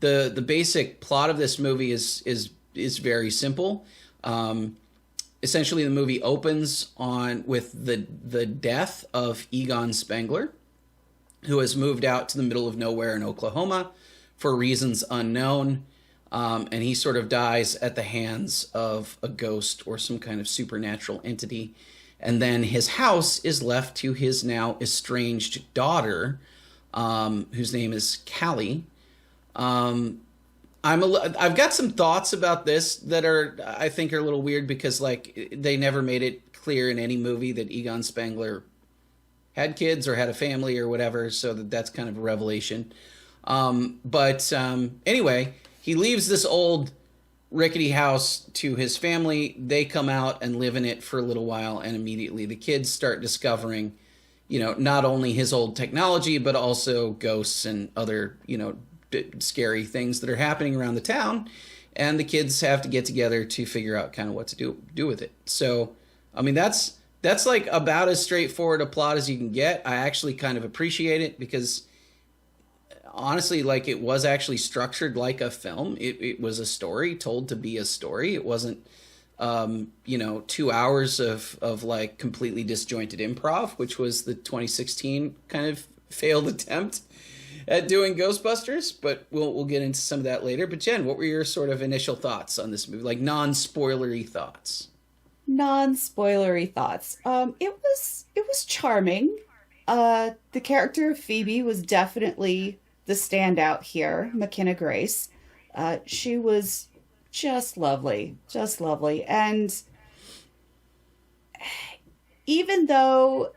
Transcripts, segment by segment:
The basic plot of this movie is very simple. Essentially, the movie opens on with the death of Egon Spengler, who has moved out to the middle of nowhere in Oklahoma for reasons unknown. And he sort of dies at the hands of a ghost or some kind of supernatural entity. And then his house is left to his now estranged daughter, whose name is Callie. I've got some thoughts about this that I think are a little weird because like they never made it clear in any movie that Egon Spengler had kids or had a family or whatever, so that's kind of a revelation. But anyway, he leaves this old rickety house to his family. They come out and live in it for a little while, and immediately the kids start discovering, not only his old technology, but also ghosts and other, scary things that are happening around the town. And the kids have to get together to figure out kind of what to do with it. So, I mean, that's like about as straightforward a plot as you can get. I actually kind of appreciate it because honestly, like it was actually structured like a film. It was a story told to be a story. It wasn't, 2 hours of like completely disjointed improv, which was the 2016 kind of failed attempt at doing Ghostbusters. But we'll get into some of that later. But Jen, what were your sort of initial thoughts on this movie? Like non-spoilery thoughts. Non-spoilery thoughts. It was charming. The character of Phoebe was definitely the standout here, McKenna Grace. She was just lovely, just lovely. And even though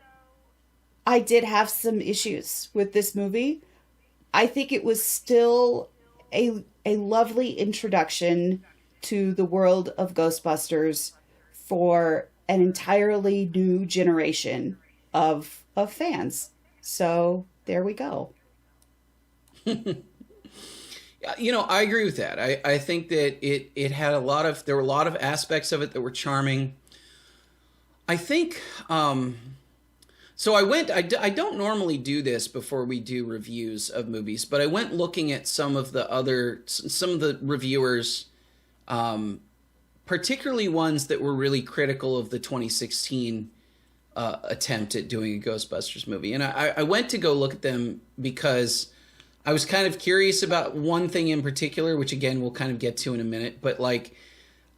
I did have some issues with this movie, I think it was still a lovely introduction to the world of Ghostbusters for an entirely new generation of fans. So there we go. I agree with that. I think that it had there were a lot of aspects of it that were charming. I think, so I don't normally do this before we do reviews of movies, but I went looking at some of the reviewers, particularly ones that were really critical of the 2016 attempt at doing a Ghostbusters movie. And I went to go look at them because I was kind of curious about one thing in particular, which again, we'll kind of get to in a minute, but like,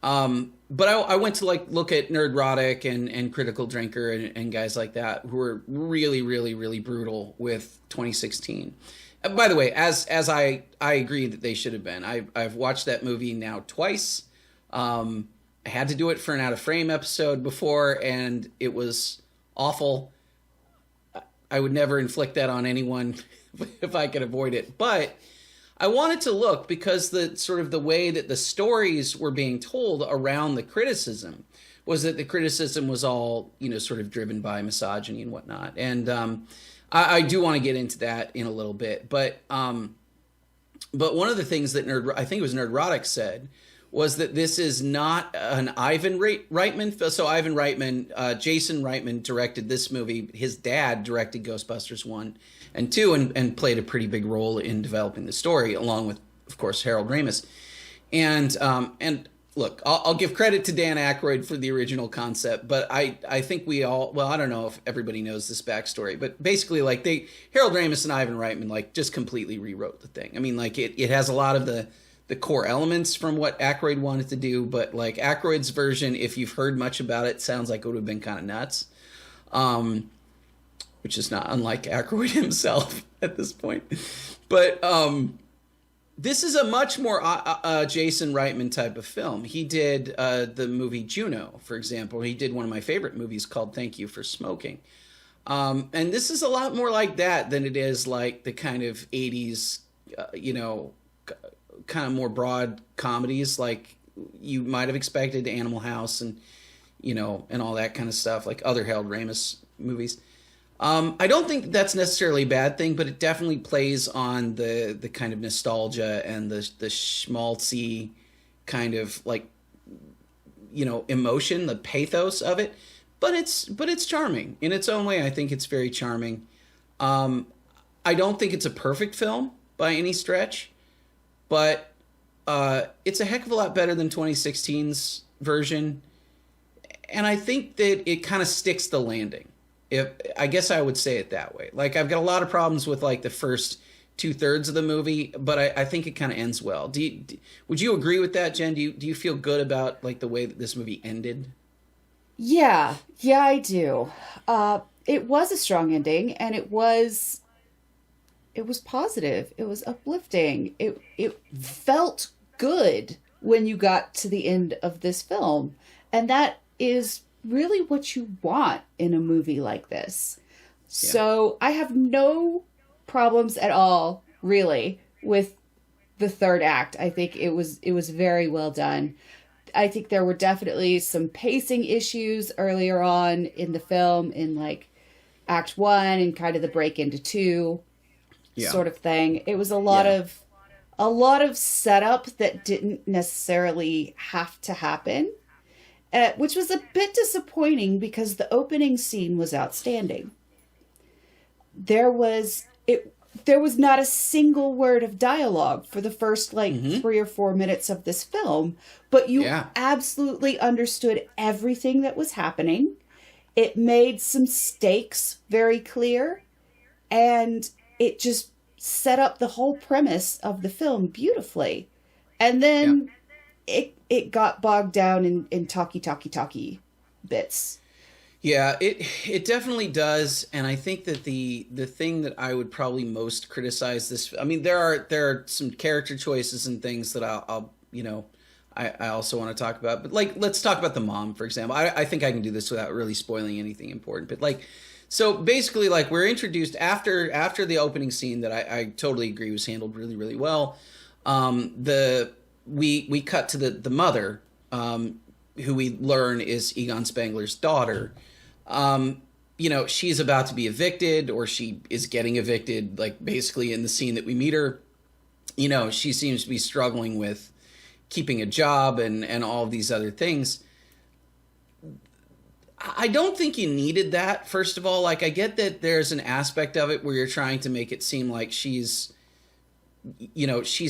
but I went to like look at Nerdrotic and Critical Drinker and guys like that who were really, really, really brutal with 2016. By the way, as I agree that they should have been. I've watched that movie now twice. I had to do it for an Out of Frame episode before, and it was awful. I would never inflict that on anyone if I could avoid it. But I wanted to look because the way that the stories were being told around the criticism was that the criticism was all, sort of driven by misogyny and whatnot. And I do want to get into that in a little bit. But one of the things that I think it was Nerdrotic said was that this is not an Ivan Reitman. So Ivan Reitman, Jason Reitman directed this movie. His dad directed Ghostbusters 1 and 2 and played a pretty big role in developing the story, along with, of course, Harold Ramis. And look, I'll give credit to Dan Aykroyd for the original concept, but I think we all, well, I don't know if everybody knows this backstory, but basically, like, Harold Ramis and Ivan Reitman, like, just completely rewrote the thing. I mean, like, it has a lot of the core elements from what Aykroyd wanted to do, but like Aykroyd's version, if you've heard much about it, sounds like it would have been kind of nuts, which is not unlike Aykroyd himself at this point. But this is a much more Jason Reitman type of film. He did the movie Juno, for example. He did one of my favorite movies called Thank You for Smoking. And this is a lot more like that than it is like the kind of 80s, kind of more broad comedies like you might have expected, Animal House and all that kind of stuff, like other Harold Ramis movies. I don't think that's necessarily a bad thing, but it definitely plays on the kind of nostalgia and the schmaltzy kind of like emotion, the pathos of it. But it's charming in its own way. I think it's very charming. I don't think it's a perfect film by any stretch. but it's a heck of a lot better than 2016's version, and I think that it kind of sticks the landing. If I guess I would say it that way. Like I've got a lot of problems with like the first 2/3 of the movie, but I think it kind of ends well. Would you agree with that, Jen? Do you feel good about like the way that this movie ended? Yeah, I do. It was a strong ending, and it was positive. It was uplifting. It felt good when you got to the end of this film. And that is really what you want in a movie like this. Yeah. So I have no problems at all, really, with the third act. I think it was very well done. I think there were definitely some pacing issues earlier on in the film, in like act one and kind of the break into two Yeah. sort of thing. It was a lot of setup that didn't necessarily have to happen, which was a bit disappointing because the opening scene was outstanding. There was not a single word of dialogue for the first like Mm-hmm. 3 or 4 minutes of this film, but you Yeah. absolutely understood everything that was happening. It made some stakes very clear, and it just set up the whole premise of the film beautifully. And Yeah. then it got bogged down in talky bits. Yeah, it definitely does, and I think that the thing that I would probably most criticize this, I mean, there are some character choices and things that I'll I also want to talk about, but like let's talk about the mom, for example. I think I can do this without really spoiling anything important, but like so basically like we're introduced after the opening scene that I totally agree was handled really really well. The we cut to the mother, who we learn is Egon Spengler's daughter. She's about to be evicted, or she is getting evicted, like basically in the scene that we meet her. She seems to be struggling with keeping a job and all of these other things. I don't think you needed that, first of all. Like, I get that there's an aspect of it where you're trying to make it seem like she's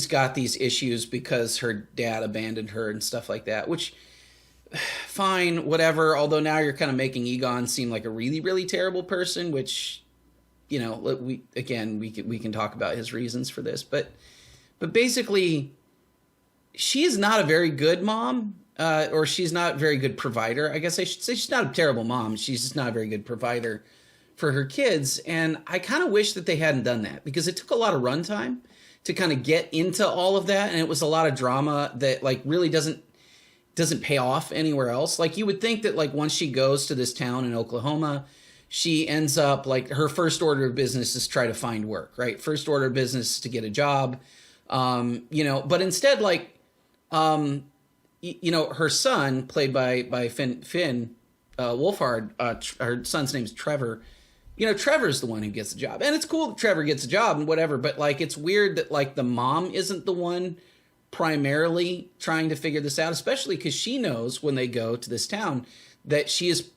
got these issues because her dad abandoned her and stuff like that, which fine, whatever. Although now you're kind of making Egon seem like a really, really terrible person, which, we can talk about his reasons for this, but basically, she is not a very good mom, or she's not a very good provider. I guess I should say she's not a terrible mom. She's just not a very good provider for her kids, and I kind of wish that they hadn't done that because it took a lot of runtime to kind of get into all of that, and it was a lot of drama that like really doesn't pay off anywhere else. Like you would think that like once she goes to this town in Oklahoma, she ends up like her first order of business is try to find work, right? First order of business is to get a job, but instead like, her son played by Finn Wolfhard, her son's name is Trevor. Trevor's the one who gets the job, and it's cool that Trevor gets a job and whatever, but like it's weird that like the mom isn't the one primarily trying to figure this out, especially because she knows when they go to this town that she's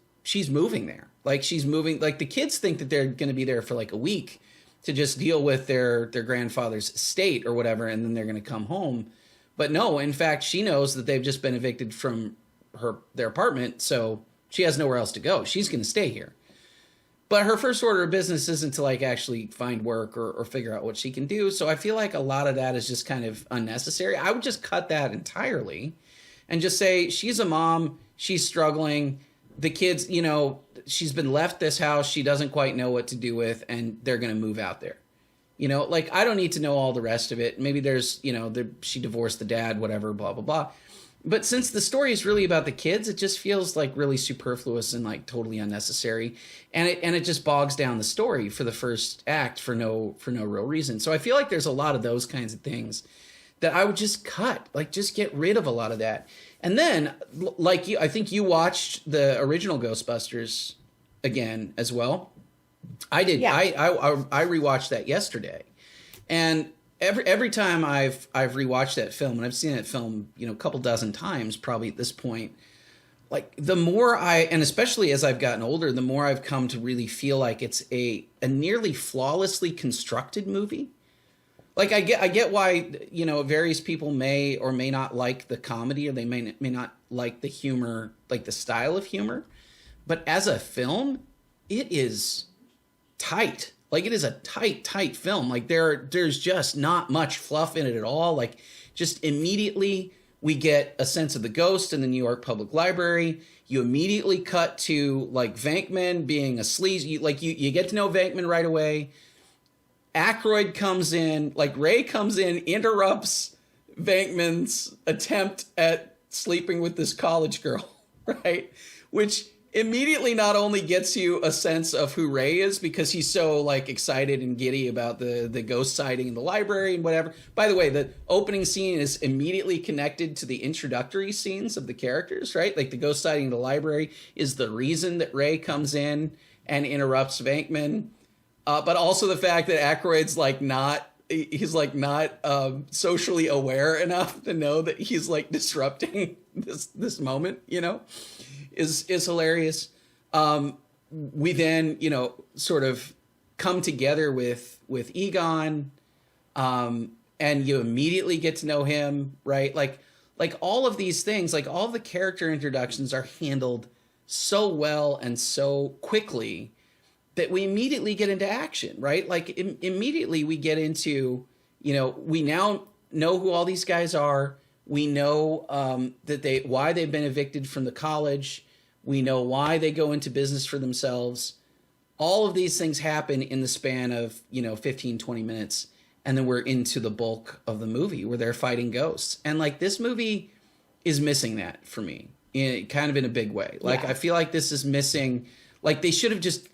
moving there. Like she's moving, like the kids think that they're going to be there for like a week to just deal with their grandfather's estate or whatever, and then they're going to come home. But no, in fact, she knows that they've just been evicted from their apartment, so she has nowhere else to go. She's going to stay here. But her first order of business isn't to like actually find work or figure out what she can do. So I feel like a lot of that is just kind of unnecessary. I would just cut that entirely and just say she's a mom. She's struggling. The kids, she's been left this house. She doesn't quite know what to do with, and they're going to move out there. Like I don't need to know all the rest of it. Maybe there's, she divorced the dad, whatever, blah, blah, blah. But since the story is really about the kids, it just feels like really superfluous and like totally unnecessary. And it just bogs down the story for the first act for no real reason. So I feel like there's a lot of those kinds of things that I would just cut, like just get rid of a lot of that. And then like I think you watched the original Ghostbusters again as well. I did. Yeah. I rewatched that yesterday, and every time I've rewatched that film, and I've seen that film, a couple dozen times probably at this point, like the more and especially as I've gotten older, the more I've come to really feel like it's a nearly flawlessly constructed movie. like I get why, you know, various people may or may not like the comedy, or they may not like the humor, like the style of humor, but as a film, it is tight. Like it is a tight film. Like there's just not much fluff in it at all. Like just immediately we get a sense of the ghost in the New York Public Library. You immediately cut to like Venkman being a sleaze. You get to know Venkman right away. Aykroyd comes in, like Ray comes in, interrupts Venkman's attempt at sleeping with this college girl, right? Which immediately not only gets you a sense of who Ray is, because he's so like excited and giddy about the ghost sighting in the library and whatever. By the way, the opening scene is immediately connected to the introductory scenes of the characters, right? Like the ghost sighting in the library is the reason that Ray comes in and interrupts Venkman. But also the fact that Aykroyd's like he's not socially aware enough to know that he's like disrupting this moment, you know, is hilarious. We then, you know, sort of come together with Egon, and you immediately get to know him, right? Like all of these things, like all the character introductions are handled so well and so quickly that we immediately get into action, right? Like immediately we get into, you know, we now know who all these guys are. We know why they've been evicted from the college. We know why they go into business for themselves. All of these things happen in the span of, you know, 15, 20 minutes. And then we're into the bulk of the movie where they're fighting ghosts. And like this movie is missing that for me, kind of in a big way. Like, yeah. I feel like this is missing, like they should have just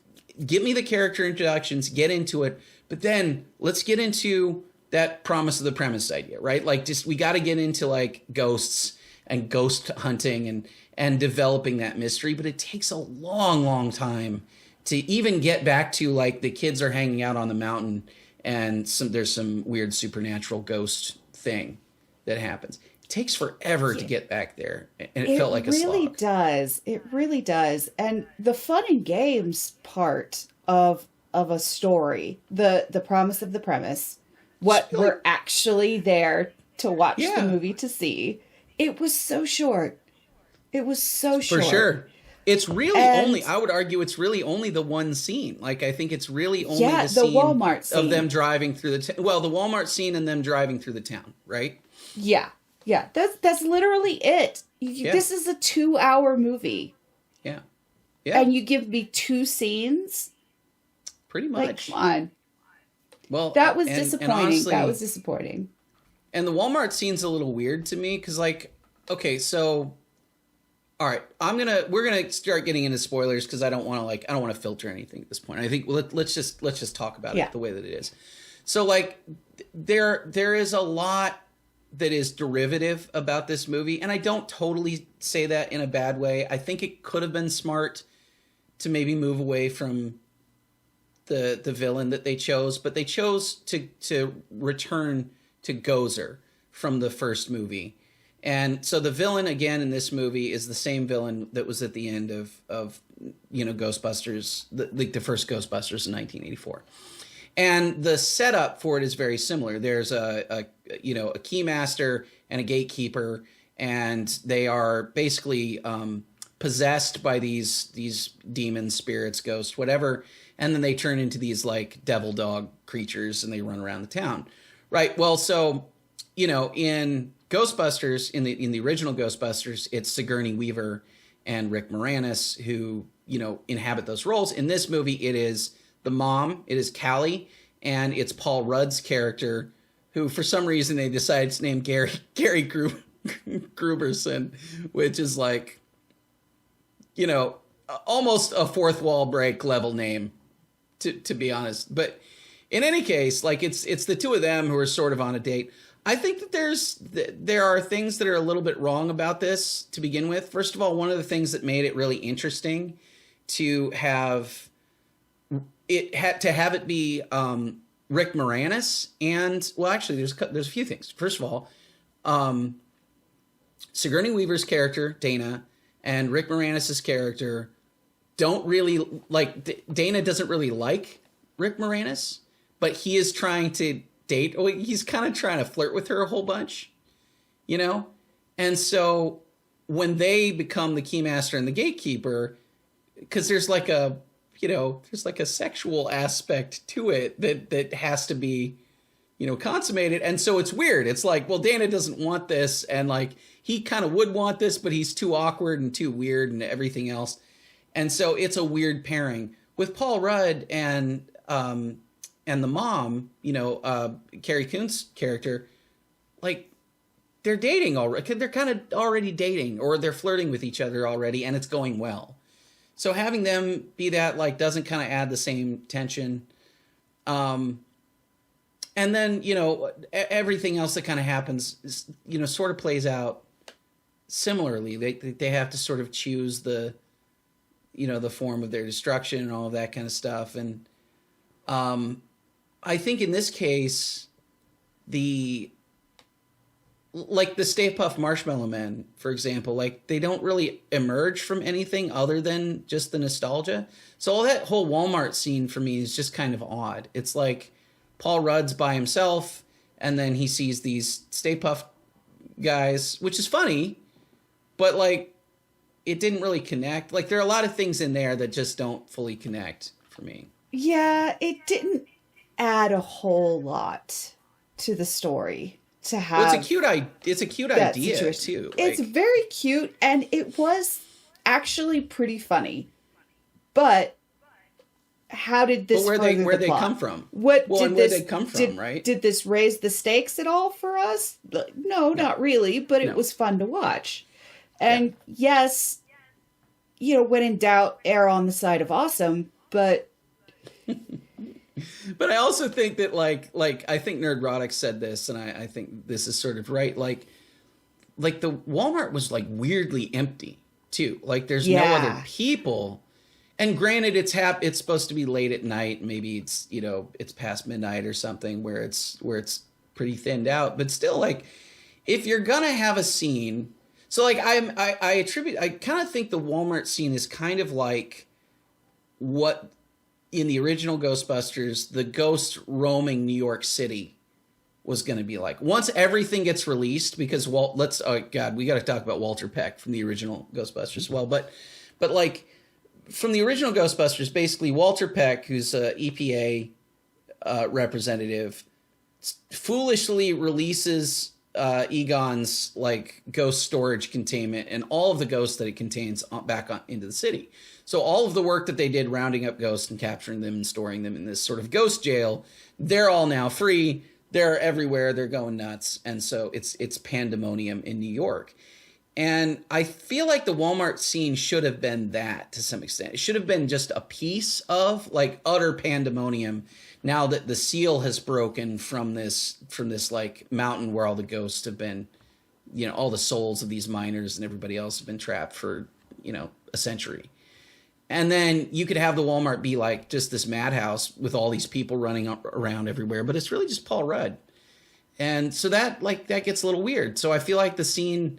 give me the character introductions, get into it, but then let's get into that promise of the premise idea, right? Like just, we got to get into like ghosts and ghost hunting and developing that mystery, but it takes a long time to even get back to like the kids are hanging out on the mountain and there's some weird supernatural ghost thing that happens. It takes forever to get back there, and it felt like a slog. It really does. It really does. And the fun and games part of a story, the promise of the premise, what we're actually there to watch the movie to see, it was so short. It was so short. For sure. It's really only, I would argue it's really only the one scene. Like, I think it's really only the scene Walmart scene of them driving through the well, the Walmart scene and them driving through the town, right? Yeah. Yeah. That's literally it. This is a 2-hour movie. Yeah. Yeah. And you give me 2 scenes? Pretty much. Like, come on. Well, that was disappointing. Honestly, that was disappointing. And the Walmart scene's a little weird to me because, like, okay, so all right, we're gonna start getting into spoilers because I don't want to filter anything at this point. I think let's just talk about it the way that it is. So like there is a lot that is derivative about this movie, and I don't totally say that in a bad way. I think it could have been smart to maybe move away from the villain that they chose, but they chose to return to Gozer from the first movie. And so the villain again in this movie is the same villain that was at the end of you know, Ghostbusters, the first Ghostbusters in 1984. And the setup for it is very similar. There's a keymaster and a gatekeeper, and they are basically possessed by these demons, spirits, ghosts, whatever. And then they turn into these like devil dog creatures and they run around the town. Right. Well, so, you know, in Ghostbusters, in the original Ghostbusters, it's Sigourney Weaver and Rick Moranis who, you know, inhabit those roles. In this movie, it is the mom, it is Callie, and it's Paul Rudd's character, who for some reason they decided to name Gary Gruberson, which is like, you know, almost a fourth wall break level name, to be honest. But in any case, like it's the two of them who are sort of on a date. I think that there are things that are a little bit wrong about this to begin with. First of all, one of the things that made it really interesting to have it be Rick Moranis, and well, actually, there's a few things. First of all, Sigourney Weaver's character Dana and Rick Moranis's character don't really like. Dana doesn't really like Rick Moranis, but he is trying to date. Oh, he's kind of trying to flirt with her a whole bunch, you know? And so when they become the keymaster and the gatekeeper, because there's like a, there's like a sexual aspect to it that has to be, consummated. And so it's weird. It's like, well, Dana doesn't want this. And like, he kind of would want this, but he's too awkward and too weird and everything else. And so it's a weird pairing with Paul Rudd and the mom, Carrie Coon's character, like they're dating already. They're kind of already dating, or they're flirting with each other already, and it's going well. So having them be that, like, doesn't kind of add the same tension. And then, everything else that kind of happens, is, sort of plays out similarly. They have to sort of choose the form of their destruction and all of that kind of stuff. And I think in this case, the Stay Puft Marshmallow Men, for example, like they don't really emerge from anything other than just the nostalgia. So all that whole Walmart scene for me is just kind of odd. It's like Paul Rudd's by himself, and then he sees these Stay Puft guys, which is funny, but like it didn't really connect. Like there are a lot of things in there that just don't fully connect for me. Yeah, it didn't add a whole lot to the story. To have it's a cute idea situation. Too. It's very cute, and it was actually pretty funny. But how did this? But where they come from? Where they come from? Right? Did this raise the stakes at all for us? No, not really. But it was fun to watch. And yes, when in doubt, err on the side of awesome. But. But I also think that like I think Nerdrotic said this, and I think this is sort of right. Like the Walmart was like weirdly empty too. Like there's no other people. And granted, it's supposed to be late at night. Maybe it's it's past midnight or something where it's pretty thinned out. But still, like if you're gonna have a scene, so like I kind of think the Walmart scene is kind of like what. In the original Ghostbusters, the ghost roaming New York City was going to be like. Once everything gets released, because we got to talk about Walter Peck from the original Ghostbusters as well. But like from the original Ghostbusters, basically Walter Peck, who's a EPA representative, foolishly releases Egon's like ghost storage containment and all of the ghosts that it contains back into the city. So all of the work that they did rounding up ghosts and capturing them and storing them in this sort of ghost jail, they're all now free. They're everywhere. They're going nuts. And so it's pandemonium in New York. And I feel like the Walmart scene should have been that to some extent. It should have been just a piece of like utter pandemonium now that the seal has broken from this like mountain where all the ghosts have been, all the souls of these miners and everybody else have been trapped for, a century. And then you could have the Walmart be like just this madhouse with all these people running around everywhere, but it's really just Paul Rudd. And so that gets a little weird. So I feel like the scene,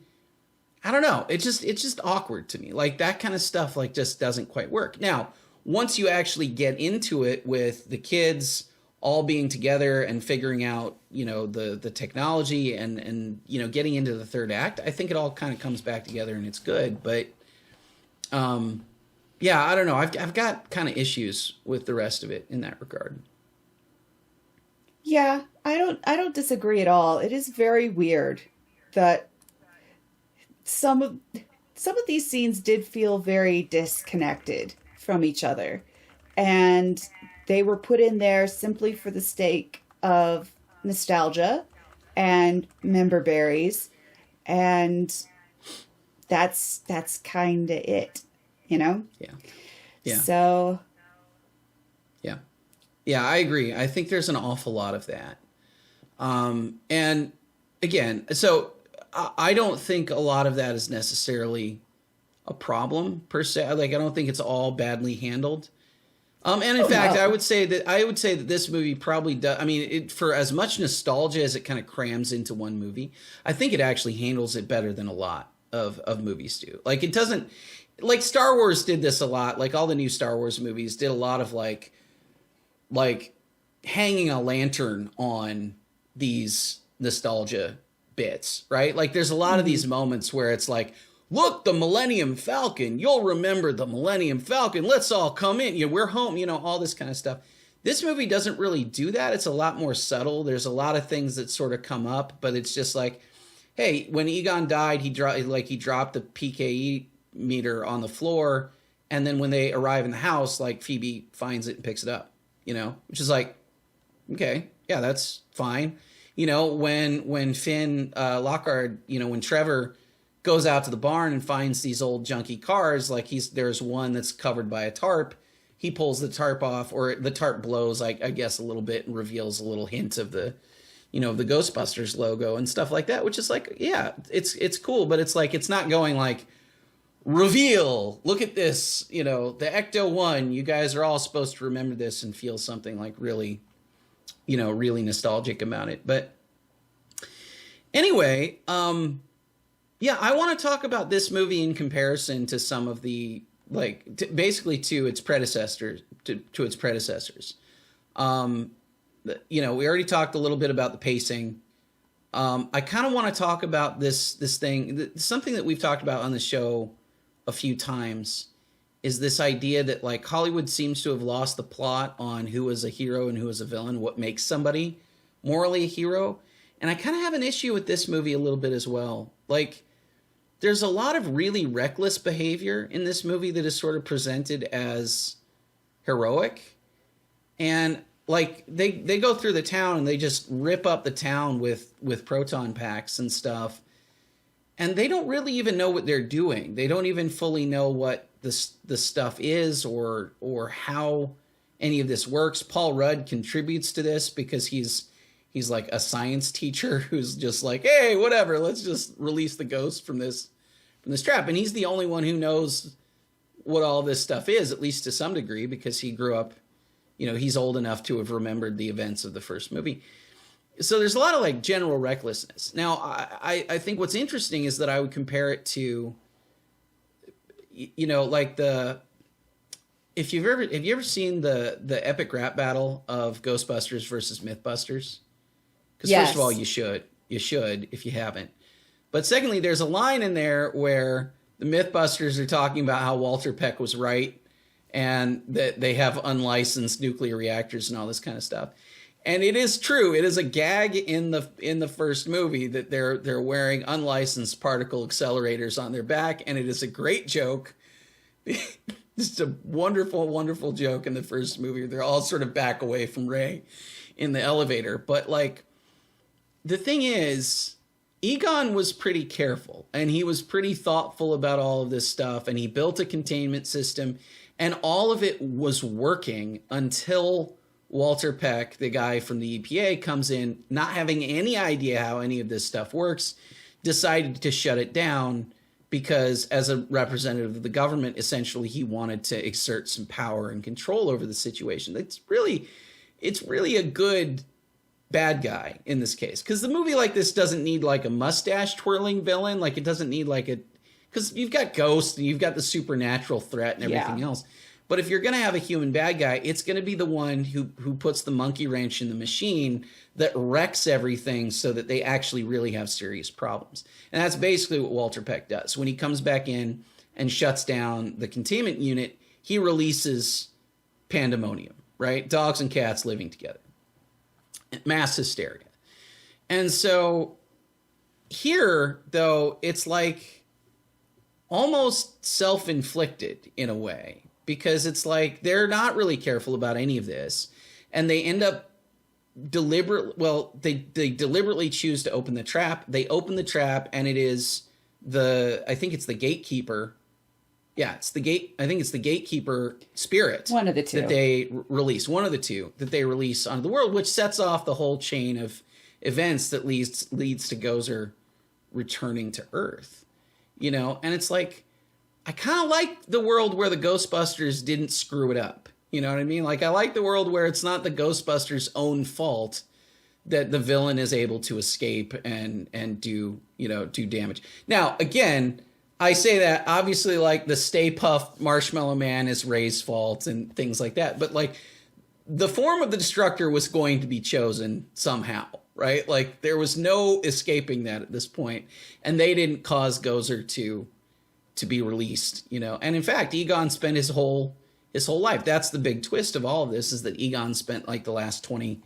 I don't know, it's just awkward to me. Like that kind of stuff like just doesn't quite work. Now, once you actually get into it with the kids all being together and figuring out, the technology and getting into the third act, I think it all kind of comes back together and it's good. But, yeah, I don't know. I've got kind of issues with the rest of it in that regard. Yeah, I don't disagree at all. It is very weird that some of these scenes did feel very disconnected from each other, and they were put in there simply for the sake of nostalgia and member berries, and that's kind of it. Yeah. So. Yeah, I agree. I think there's an awful lot of that. And again, so I don't think a lot of that is necessarily a problem per se. Like, I don't think it's all badly handled. And in fact, no. I would say that this movie probably does. I mean, for as much nostalgia as it kind of crams into one movie, I think it actually handles it better than a lot of movies do. Like, it doesn't. Like Star Wars did this a lot. Like all the new Star Wars movies did a lot of like hanging a lantern on these nostalgia bits, right? Like there's a lot of these moments where it's like, look, the Millennium Falcon, you'll remember the Millennium Falcon, let's all come in, we're home, all this kind of stuff. This movie doesn't really do that. It's a lot more subtle. There's a lot of things that sort of come up, but it's just like, hey, when Egon died, he dropped the PKE meter on the floor, and then when they arrive in the house, like Phoebe finds it and picks it up, which is like, okay, yeah, that's fine. When Finn Lockhart, when Trevor goes out to the barn and finds these old junky cars, like there's one that's covered by a tarp. He pulls the tarp off, or the tarp blows, I guess, a little bit and reveals a little hint of the, the Ghostbusters logo and stuff like that, which is like, yeah, it's cool, but it's like, it's not going like, reveal, look at this, the Ecto-1, you guys are all supposed to remember this and feel something like really, really nostalgic about it. But anyway, yeah, I want to talk about this movie in comparison to some of the, basically to its predecessors, to its predecessors. We already talked a little bit about the pacing. I kind of want to talk about this thing, something that we've talked about on the show a few times, is this idea that like Hollywood seems to have lost the plot on who is a hero and who is a villain, what makes somebody morally a hero. And I kind of have an issue with this movie a little bit as well. Like, there's a lot of really reckless behavior in this movie that is sort of presented as heroic. And like they go through the town and they just rip up the town with proton packs and stuff. And they don't really even know what they're doing. They don't even fully know what the stuff is or how any of this works. Paul Rudd contributes to this because he's like a science teacher who's just like, hey, whatever, let's just release the ghost from this trap. And he's the only one who knows what all this stuff is, at least to some degree, because he grew up, he's old enough to have remembered the events of the first movie. So there's a lot of like general recklessness. Now, I think what's interesting is that I would compare it to, like have you ever seen the epic rap battle of Ghostbusters versus Mythbusters? Because yes. First of all, you should if you haven't. But secondly, there's a line in there where the Mythbusters are talking about how Walter Peck was right and that they have unlicensed nuclear reactors and all this kind of stuff. And it is true. It is a gag in the first movie that they're wearing unlicensed particle accelerators on their back, and it is a great joke. It's a wonderful, wonderful joke in the first movie. They're all sort of back away from Ray in the elevator. But like, the thing is, Egon was pretty careful and he was pretty thoughtful about all of this stuff, and he built a containment system, and all of it was working until Walter Peck, the guy from the EPA, comes in, not having any idea how any of this stuff works, decided to shut it down because as a representative of the government, essentially he wanted to exert some power and control over the situation. It's really a good bad guy in this case, because the movie like this doesn't need like a mustache twirling villain. Like, it doesn't need like because you've got ghosts and you've got the supernatural threat and everything else. But if you're going to have a human bad guy, it's going to be the one who puts the monkey wrench in the machine that wrecks everything so that they actually really have serious problems. And that's basically what Walter Peck does. When he comes back in and shuts down the containment unit, he releases pandemonium, right? Dogs and cats living together. Mass hysteria. And so here, though, it's like almost self-inflicted in a way, because it's like they're not really careful about any of this, and they end up they deliberately choose to open the trap. They open the trap, and it is I think it's the gatekeeper. Yeah, I think it's the gatekeeper spirit. One of the two. That they release. One of the two that they release onto the world, which sets off the whole chain of events that leads to Gozer returning to Earth. And it's like, I kind of like the world where the Ghostbusters didn't screw it up. You know what I mean? Like, I like the world where it's not the Ghostbusters' own fault that the villain is able to escape and do damage. Now, again, I say that obviously, like, the Stay Puft Marshmallow Man is Ray's fault and things like that. But like, the form of the destructor was going to be chosen somehow, right? Like there was no escaping that at this point, and they didn't cause Gozer to be released, you know. And in fact, Egon spent his whole life. That's the big twist of all of this, is that Egon spent like the last 20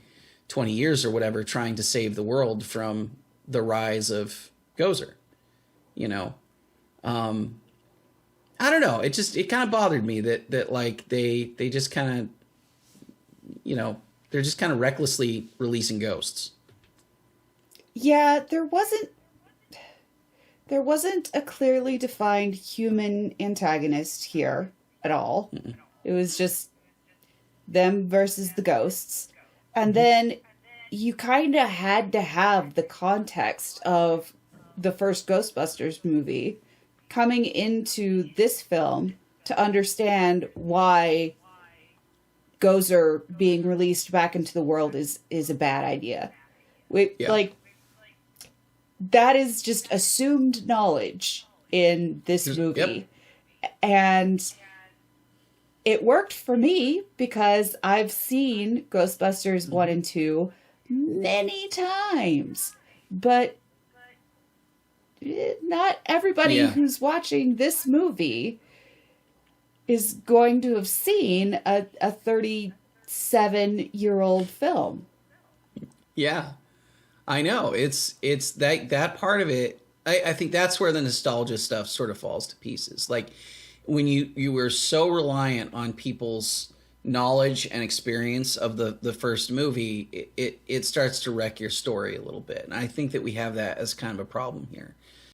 years or whatever trying to save the world from the rise of Gozer, you know. I don't know. It kind of bothered me that like they just kind of, you know, they're just kind of recklessly releasing ghosts. Yeah, there wasn't a clearly defined human antagonist here at all. Mm-mm. It was just them versus the ghosts. And then you kind of had to have the context of the first Ghostbusters movie coming into this film to understand why Gozer being released back into the world is a bad idea. Like, that is just assumed knowledge in this movie. Yep. And it worked for me because I've seen Ghostbusters 1 and 2 many times. But not everybody who's watching this movie is going to have seen a 37-year-old film. Yeah, I know. It's that part of it. I think that's where the nostalgia stuff sort of falls to pieces. Like when you were so reliant on people's knowledge and experience of the first movie, it starts to wreck your story a little bit. And I think that we have that as kind of a problem here.